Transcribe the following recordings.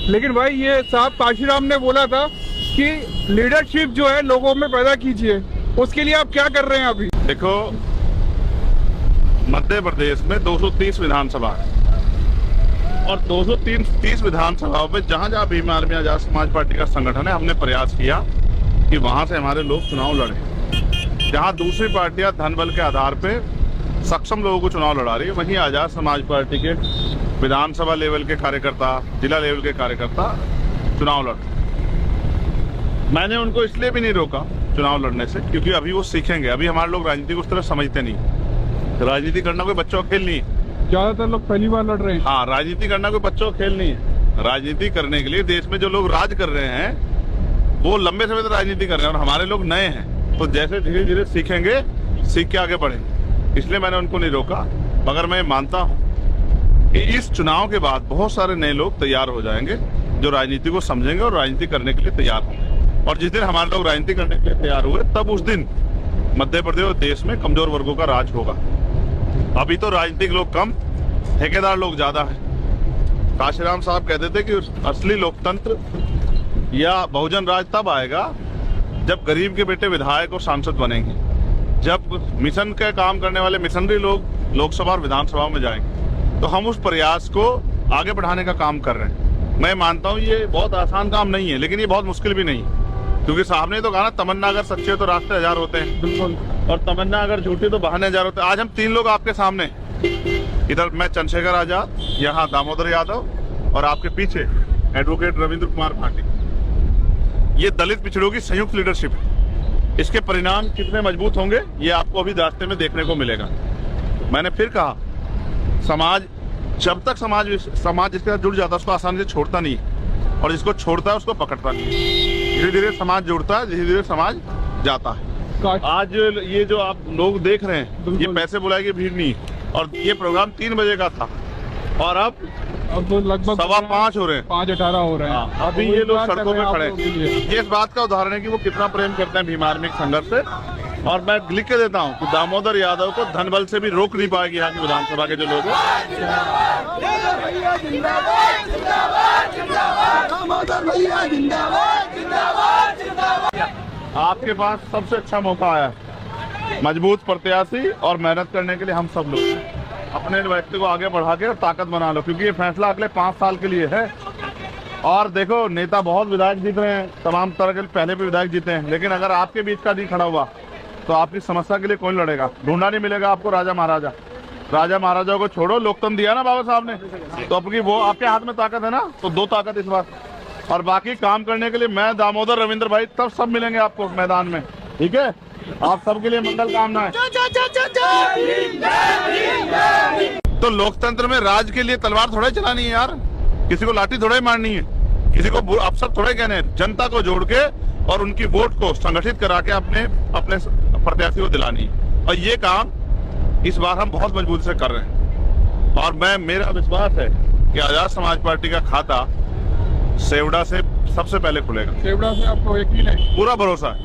लेकिन भाई ये साहब काशीराम ने बोला था कि लीडरशिप जो है लोगों में पैदा कीजिए, उसके लिए आप क्या कर रहे हैं अभी? देखो, मध्य प्रदेश में 230 विधानसभा है और 230 विधानसभाओं पे जहां जहां भीम आर्मी आजाद समाज पार्टी का संगठन है, हमने प्रयास किया कि वहां से हमारे लोग चुनाव लड़े। जहां दूसरी पार्टियां धन बल के आधार पे सक्षम लोगों को चुनाव लड़ा रही है, वहीं आजाद समाज पार्टी के विधानसभा लेवल के कार्यकर्ता, जिला लेवल के कार्यकर्ता चुनाव लड़। मैंने उनको इसलिए भी नहीं रोका चुनाव लड़ने से, क्योंकि अभी वो सीखेंगे। अभी हमारे लोग राजनीति को उस तरह समझते नहीं। राजनीति करना कोई बच्चों का खेल नहीं है। ज्यादातर लोग पहली बार लड़ रहे हैं। हाँ, राजनीति करना कोई बच्चों का खेल नहीं है। राजनीति करने के लिए देश में जो लोग राज कर रहे हैं वो लंबे समय तक राजनीति कर रहे हैं और हमारे लोग नए हैं, तो जैसे धीरे धीरे सीखेंगे, सीख के आगे बढ़ेंगे। इसलिए मैंने उनको नहीं रोका। मगर मैं मानता हूँ कि इस चुनाव के बाद बहुत सारे नए लोग तैयार हो जाएंगे जो राजनीति को समझेंगे और राजनीति करने के लिए तैयार होंगे। और जिस दिन हमारे लोग राजनीति करने के लिए तैयार हुए, तब उस दिन मध्य प्रदेश और देश में कमजोर वर्गों का राज होगा। अभी तो राजनीतिक लोग कम, ठेकेदार लोग ज्यादा हैं। काशीराम साहब कहते थे कि असली लोकतंत्र या बहुजन राज तब आएगा जब गरीब के बेटे विधायक और सांसद बनेंगे, जब मिशन के काम करने वाले मिशनरी लोग लोकसभा और विधानसभा में जाएंगे। तो हम उस प्रयास को आगे बढ़ाने का काम कर रहे हैं। मैं मानता हूँ ये बहुत आसान काम नहीं है, लेकिन ये बहुत मुश्किल भी नहीं है, क्योंकि साहब ने तो कहा ना, तमन्ना अगर सच्चे हो तो रास्ते हजार होते हैं। बिल्कुल। और तमन्ना अगर झूठी तो बहाने हजार होते हैं। आज हम तीन लोग आपके सामने, इधर मैं चंद्रशेखर आजाद, यहाँ दामोदर यादव और आपके पीछे एडवोकेट रविंद्र कुमार भाटी। ये दलित पिछड़ों की संयुक्त लीडरशिप है। इसके परिणाम कितने मजबूत होंगे ये आपको अभी रास्ते में देखने को मिलेगा। मैंने फिर कहा, समाज जब तक समाज जिसके साथ जुड़ जाता है उसको आसानी से छोड़ता नहीं है, और जिसको छोड़ता है उसको पकड़ता नहीं है। धीरे धीरे समाज जुड़ता है, धीरे धीरे समाज जाता है। आज ये जो आप लोग देख रहे हैं, ये पैसे बुलाए की भीड़ नहीं, और ये प्रोग्राम 3 बजे का था और अब तो लगभग 5:15 हो रहे हैं, 5:18 हो रहे हैं। अभी ये लोग सड़कों पे खड़े हैं। ये इस बात का उदाहरण है कि वो कितना प्रेम करते हैं भीम आर्मी संघर्ष से। और मैं लिख के देता हूँ कि दामोदर यादव को धन बल से भी रोक नहीं पाएगी यहाँ की विधानसभा के जो लोग हैं। आपके पास सबसे अच्छा मौका आया है, मजबूत प्रत्याशी और मेहनत करने के लिए हम सब लोग अपने व्यक्ति को आगे बढ़ा के ताकत बना लो, क्योंकि ये फैसला अगले 5 साल के लिए है। और देखो, नेता बहुत विधायक जीत रहे हैं, तमाम तरह के पहले भी विधायक जीते हैं, लेकिन अगर आपके बीच का नहीं खड़ा हुआ तो आपकी समस्या के लिए कौन लड़ेगा? ढूंढा नहीं मिलेगा आपको राजा महाराजा। राजा महाराजाओं को छोड़ो, लोकतंत्र दिया ना बाबा साहब ने, तो अपनी वो आपके हाथ में ताकत है ना, तो 2 ताकत इस बार। और बाकी काम करने के लिए मैं, दामोदर, रविंद्र भाई, तब सब मिलेंगे आपको मैदान में। ठीक है, आप सबके लिए मंगल कामना है। तो लोकतंत्र में राज के लिए तलवार थोड़ा चलानी है यार, किसी को लाठी थोड़ा ही मारनी है, किसी को अफसर थोड़े कहने हैं। जनता को जोड़ के और उनकी वोट को संगठित करा के अपने प्रत्याशी को दिलानी है। और ये काम इस बार हम बहुत मजबूती से कर रहे हैं। और मेरा विश्वास है कि आजाद समाज पार्टी का खाता सेवड़ा से सबसे पहले खुलेगा। सेवड़ा से आपको यकीन है? पूरा भरोसा है।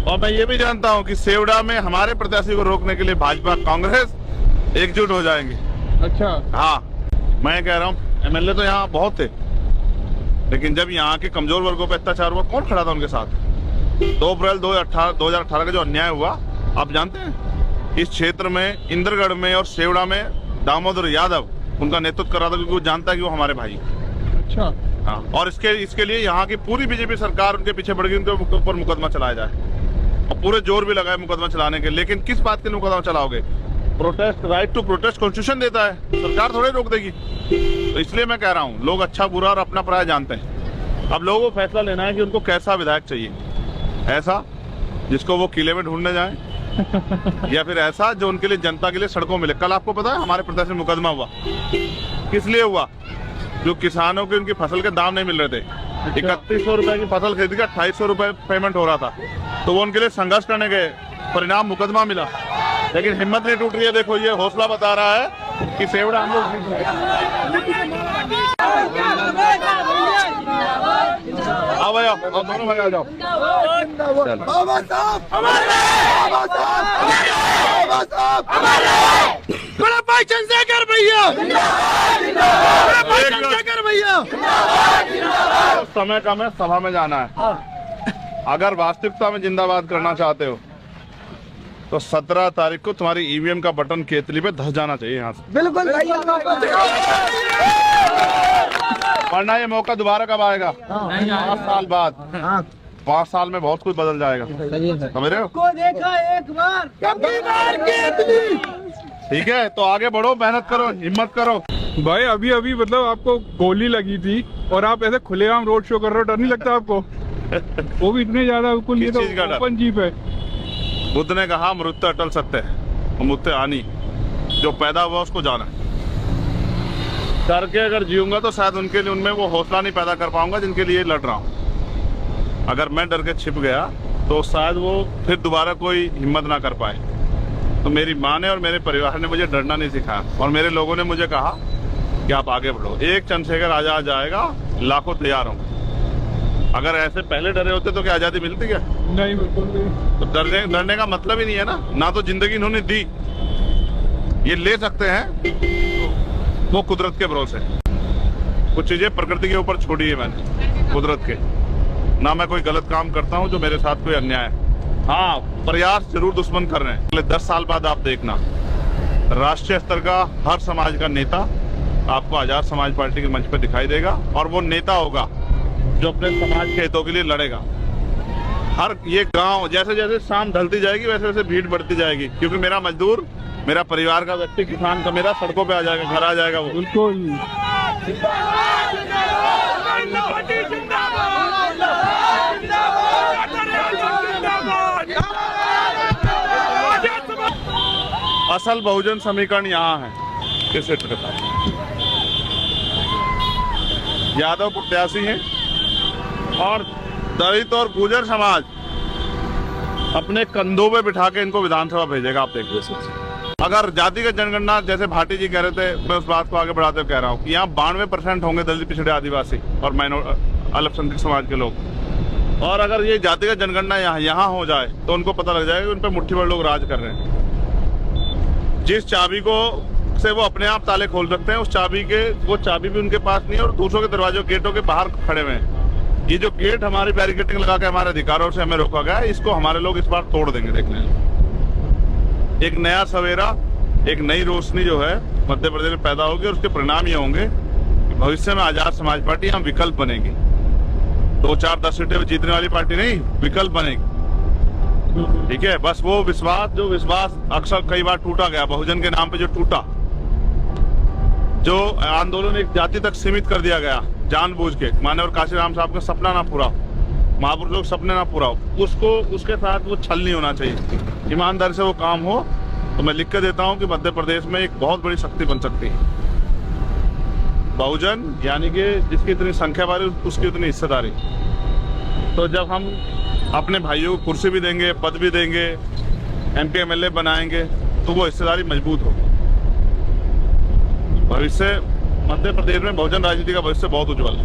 और मैं ये भी जानता हूँ कि सेवड़ा में हमारे प्रत्याशी को रोकने के लिए भाजपा, कांग्रेस एकजुट हो जाएंगे। अच्छा। हाँ, मैं कह रहा हूँ, एमएलए तो यहाँ बहुत थे, लेकिन जब यहाँ के कमजोर वर्गों पर अत्याचार हुआ, कौन खड़ा था उनके साथ? 2 अप्रैल 2018 का जो अन्याय हुआ, आप जानते हैं, इस क्षेत्र में इंद्रगढ़ में और सेवड़ा में दामोदर यादव उनका नेतृत्व कर रहा था, क्योंकि वो जानता है कि वो हमारे भाई। अच्छा। हाँ, और इसके लिए यहाँ की पूरी बीजेपी सरकार उनके पीछे बढ़ गई, उनके ऊपर मुकदमा चलाया जाए, और पूरे जोर भी लगाए मुकदमा चलाने के। लेकिन किस बात के मुकदमा चलाओगे? Protest, right to protest constitution देता है, सरकार थोड़े रोक देगी। तो इसलिए मैं कह रहा हूँ, लोग अच्छा बुरा और अपना पराया जानते हैं। अब लोगों को फैसला लेना है कि उनको कैसा विधायक चाहिए। ऐसा जिसको वो किले में ढूंढने जाए या फिर ऐसा जो उनके लिए, जनता के लिए सड़कों में मिले। कल आपको पता है हमारे प्रत्याशी में मुकदमा हुआ, किस लिए हुआ? जो किसानों के उनकी फसल के दाम नहीं मिल रहे थे। 3100 रुपए की फसल खरीद के 2800 रुपए पेमेंट हो रहा था, तो वो उनके लिए संघर्ष करने गए, परिणाम मुकदमा मिला। लेकिन हिम्मत नहीं टूट रही है। देखो, ये हौसला बता रहा है कि सेवड़ा हम लोग जीत रहे हैं। आओ भाई, आओ, दोनों भाई आ जाओ। बाबा साहब बड़ा भाई चंद्रशेखर भैया, बड़ा भाई चंद्रशेखर भैया। समय कम है, सभा में जाना है। अगर वास्तविकता में जिंदाबाद करना चाहते हो तो 17 तारीख को तुम्हारी ईवीएम का बटन केतली पे धस जाना चाहिए यहाँ से, बिल्कुल वरना ये मौका दोबारा कब आएगा? 5 साल बाद। 5 साल में बहुत कुछ बदल जाएगा, समझ रहे हो? को देखा एक बार, कभी बार केतली। ठीक है, तो आगे बढ़ो, मेहनत करो, हिम्मत करो। भाई अभी अभी मतलब आपको गोली लगी थी और आप ऐसे खुलेआम रोड शो कर रहे हो, डर नहीं लगता आपको? वो भी इतने ज्यादा, बिल्कुल ये किस चीज का तो डर? ओपन जीप है। बुद्ध ने कहा मृत्यु अटल सत्य है, मृत्यु हानि, जो पैदा हुआ उसको जाना। करके अगर जीऊंगा तो शायद उनके लिए, उनमें वो हौसला नहीं पैदा कर पाऊंगा जिनके लिए लड़ रहा हूँ। अगर मैं डर के छिप गया तो शायद वो फिर दोबारा कोई हिम्मत ना कर पाए। तो मेरी माँ ने और मेरे परिवार ने मुझे डरना नहीं सिखाया, और मेरे लोगों ने मुझे कहा कि आप आगे बढ़ो, एक चंद्रशेखर आजाद जाएगा, लाखों तैयार होंगे। अगर ऐसे पहले डरे होते तो क्या आजादी मिलती क्या? नहीं, बिल्कुल नहीं। तो डरने का मतलब ही नहीं है ना तो जिंदगी इन्होंने दी, ये ले सकते हैं वो कुदरत के भरोसे। कुछ चीजें प्रकृति के ऊपर छोड़ी है मैंने, कुदरत के। ना मैं कोई गलत काम करता हूँ जो मेरे साथ कोई अन्याय है। हाँ, प्रयास जरूर दुश्मन कर रहे हैं। अगले 10 साल बाद आप देखना, राष्ट्रीय स्तर का हर समाज का नेता आपको आजाद समाज पार्टी के मंच पर दिखाई देगा, और वो नेता होगा जो अपने समाज के हितों के लिए लड़ेगा। हर ये गांव, जैसे जैसे शाम ढलती जाएगी वैसे वैसे भीड़ बढ़ती जाएगी, क्योंकि मेरा मजदूर, मेरा परिवार का व्यक्ति, किसान का मेरा सड़कों पे आ जाएगा, घर आ जाएगा वो। बिल्कुल। असल बहुजन समीकरण यहाँ है, किस क्षेत्र का? यादव प्रत्याशी हैं और दलित और गुर्जर समाज अपने कंधों पे बिठा के इनको विधानसभा भेजेगा। आप देखिए, अगर जातिगत जनगणना जैसे भाटी जी कह रहे थे, मैं उस बात को आगे बढ़ाते हुए कह रहा हूँ कि यहाँ 92% होंगे दलित, पिछड़े, आदिवासी और अल्पसंख्यक समाज के लोग। और अगर ये जातिगत जनगणना यहाँ हो जाए तो उनको पता लग जाएगा कि उन पर मुट्ठी भर लोग राज कर रहे हैं। जिस चाबी को से वो अपने आप ताले खोल सकते हैं, उस चाबी के, वो चाबी भी उनके पास नहीं है, और दूसरों के दरवाजों, गेटों के बाहर खड़े हुए हैं। ये जो गेट हमारी बैरिकेडिंग लगा के हमारे अधिकारों से हमें रोका गया है, इसको हमारे लोग इस बार तोड़ देंगे। देखने, एक नया सवेरा, एक नई रोशनी जो है मध्य प्रदेश में पैदा होगी, और उसके परिणाम ये होंगे कि भविष्य में आजाद समाज पार्टी हम विकल्प बनेगी। 2, 4, 10 सीटें जीतने वाली पार्टी नहीं, विकल्प बनेगी। ठीक है, बस वो विश्वास, जो विश्वास अक्सर कई बार टूटा गया, बहुजन के नाम पे जो टूटा, जो आंदोलन एक जाति तक सीमित कर दिया गया जानबूझ के, माननीय काशीराम साहब का सपना ना पूरा हो, महापुरुष लोग सपने ना पूरा हो, उसको, उसके साथ वो छल नहीं होना चाहिए। ईमानदारी से वो काम हो, तो मैं लिख के देता हूँ कि मध्य प्रदेश में एक बहुत बड़ी शक्ति बन सकती है। बहुजन यानी कि जिसकी इतनी संख्या बारी, उसकी उतनी हिस्सेदारी। तो जब हम अपने भाइयों को कुर्सी भी देंगे, पद भी देंगे, MP MLA बनाएंगे, तो वो हिस्सेदारी मजबूत होगी। भविष्य मध्य प्रदेश में बहुजन राजनीति का भविष्य बहुत उज्जवल है।